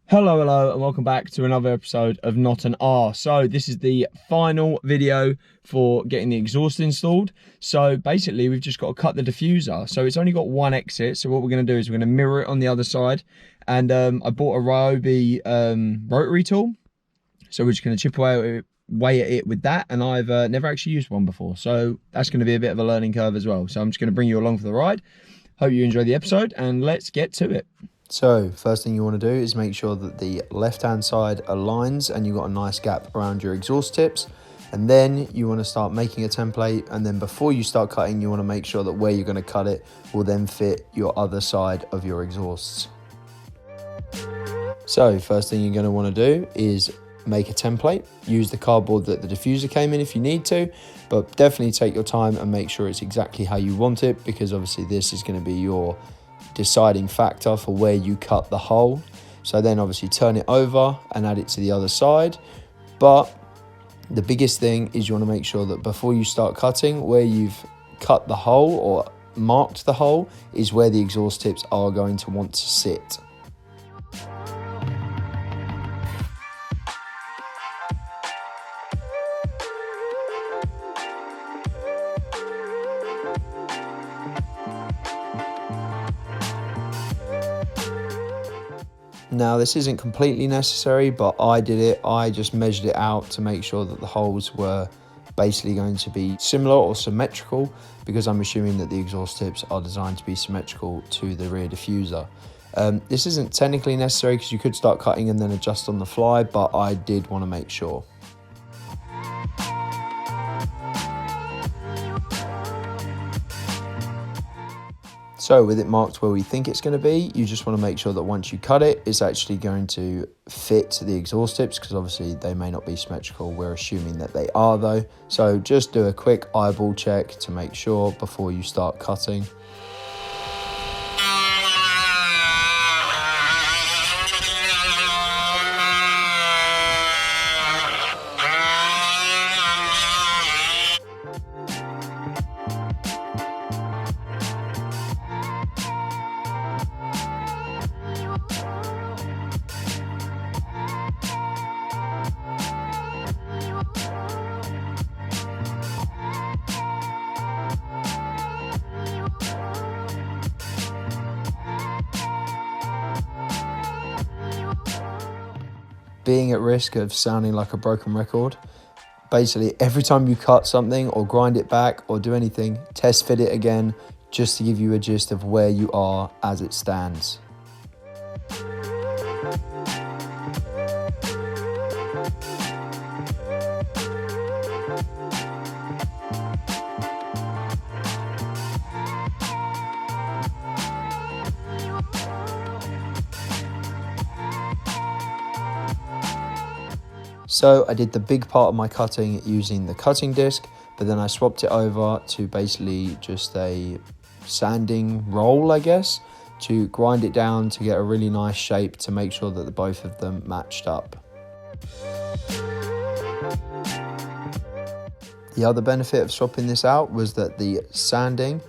Hello, and welcome back to another episode of NOTaR. So this is the final video for getting the exhaust installed. So basically, we've just got to cut the diffuser. So it's only got one exit. So what we're going to do is we're going to mirror it on the other side. And I bought a Ryobi rotary tool. So we're just going to chip away at it with that. And I've never actually used one before. So that's going to be a bit of a learning curve as well. So I'm just going to bring you along for the ride. Hope you enjoy the episode and let's get to it. So first thing you want to do is make sure that the left hand side aligns and you've got a nice gap around your exhaust tips, and then you want to start making a template, and then before you start cutting you want to make sure that where you're going to cut it will then fit your other side of your exhausts. So first thing you're going to want to do is make a template. Use the cardboard that the diffuser came in if you need to, but definitely take your time and make sure it's exactly how you want it, because obviously this is going to be your deciding factor for where you cut the hole. So then obviously turn it over and add it to the other side. But the biggest thing is you want to make sure that before you start cutting, where you've cut the hole or marked the hole is where the exhaust tips are going to want to sit. Now this isn't completely necessary, but I did it. I just measured it out to make sure that the holes were basically going to be similar or symmetrical, because I'm assuming that the exhaust tips are designed to be symmetrical to the rear diffuser. This isn't technically necessary because you could start cutting and then adjust on the fly, but I did want to make sure. So with it marked where we think it's going to be, you just want to make sure that once you cut it, it's actually going to fit the exhaust tips, because obviously they may not be symmetrical. We're assuming that they are though. So just do a quick eyeball check to make sure before you start cutting. Being at risk of sounding like a broken record, basically every time you cut something or grind it back or do anything, test fit it again, just to give you a gist of where you are as it stands. So I did the big part of my cutting using the cutting disc, but then I swapped it over to basically just a sanding roll, I guess, to grind it down to get a really nice shape to make sure that the both of them matched up. The other benefit of swapping this out was that the sanding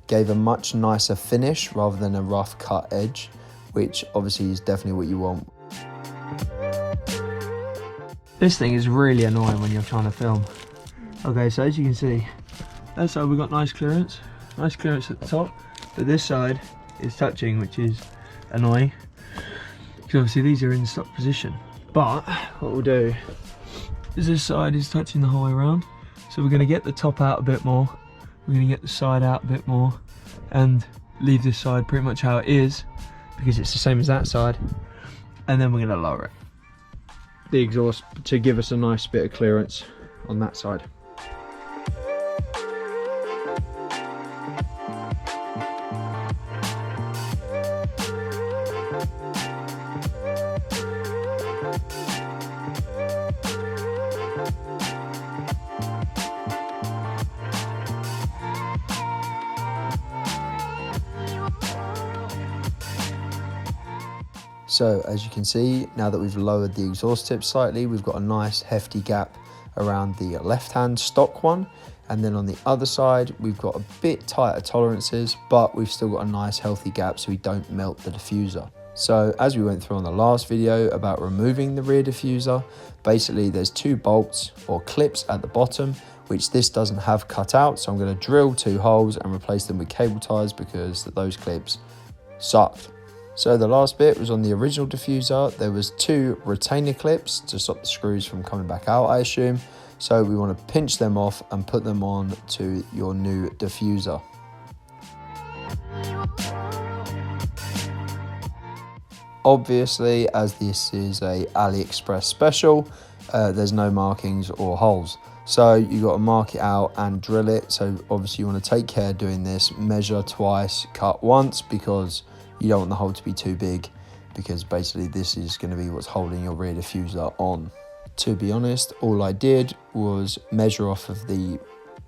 gave a much nicer finish rather than a rough cut edge, which obviously is definitely what you want. This thing is really annoying when you're trying to film. Okay, so as you can see, that side we've got nice clearance at the top, but this side is touching, which is annoying, because obviously these are in stock position. But what we'll do is this side is touching the whole way around, so we're going to get the top out a bit more, we're going to get the side out a bit more, and leave this side pretty much how it is, because it's the same as that side, and then we're going to lower it, the exhaust, to give us a nice bit of clearance on that side. So as you can see, now that we've lowered the exhaust tip slightly, we've got a nice hefty gap around the left-hand stock one. And then on the other side, we've got a bit tighter tolerances, but we've still got a nice healthy gap so we don't melt the diffuser. So as we went through on the last video about removing the rear diffuser, basically there's 2 bolts or clips at the bottom, which this doesn't have cut out. So I'm going to drill 2 holes and replace them with cable ties because those clips sucked. So the last bit was on the original diffuser. There was 2 retainer clips to stop the screws from coming back out, I assume. So we want to pinch them off and put them on to your new diffuser. Obviously, as this is a Aliexpress special, there's no markings or holes. So you got to mark it out and drill it. So obviously you want to take care doing this, measure twice, cut once, because you don't want the hole to be too big, because basically this is going to be what's holding your rear diffuser on. To be honest, all I did was measure off of the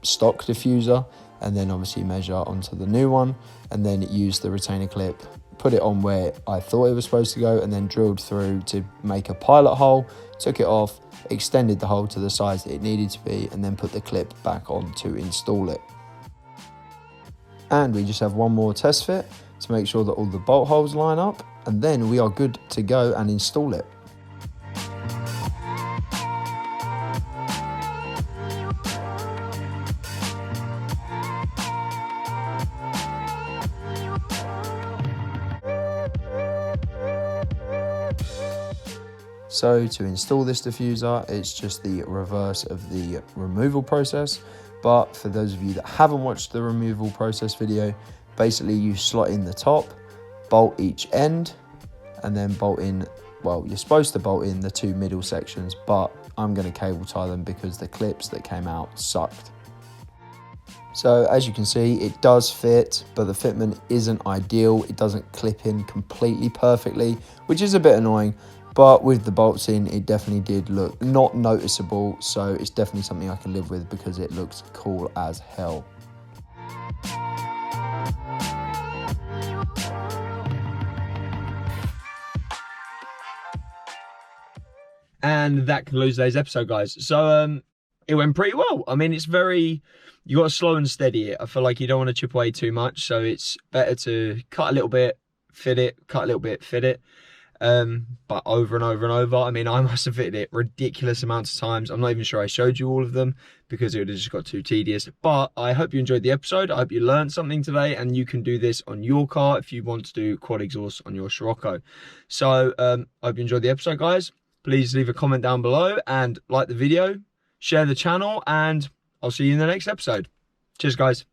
stock diffuser and then obviously measure onto the new one, and then use the retainer clip, put it on where I thought it was supposed to go, and then drilled through to make a pilot hole, took it off, extended the hole to the size that it needed to be, and then put the clip back on to install it. And we just have one more test fit to make sure that all the bolt holes line up, and then we are good to go and install it. So to install this diffuser, it's just the reverse of the removal process. But for those of you that haven't watched the removal process video, basically you slot in the top, bolt each end, and then bolt in, well, you're supposed to bolt in the 2 middle sections, but I'm going to cable tie them because the clips that came out sucked. So as you can see, it does fit, but the fitment isn't ideal. It doesn't clip in completely perfectly, which is a bit annoying. But with the bolts in, it definitely did look not noticeable. So it's definitely something I can live with because it looks cool as hell. And that concludes today's episode, guys. So it went pretty well. I mean, it's very, you got to slow and steady it. I feel like you don't want to chip away too much. So it's better to cut a little bit, fit it, cut a little bit, fit it. But over and over and over. I mean, I must have fitted it ridiculous amounts of times. I'm not even sure I showed you all of them because it would have just got too tedious. But I hope you enjoyed the episode. I hope you learned something today, and you can do this on your car if you want to do quad exhaust on your Scirocco. So I hope you enjoyed the episode, guys. Please leave a comment down below and like the video, share the channel, and I'll see you in the next episode. Cheers, guys.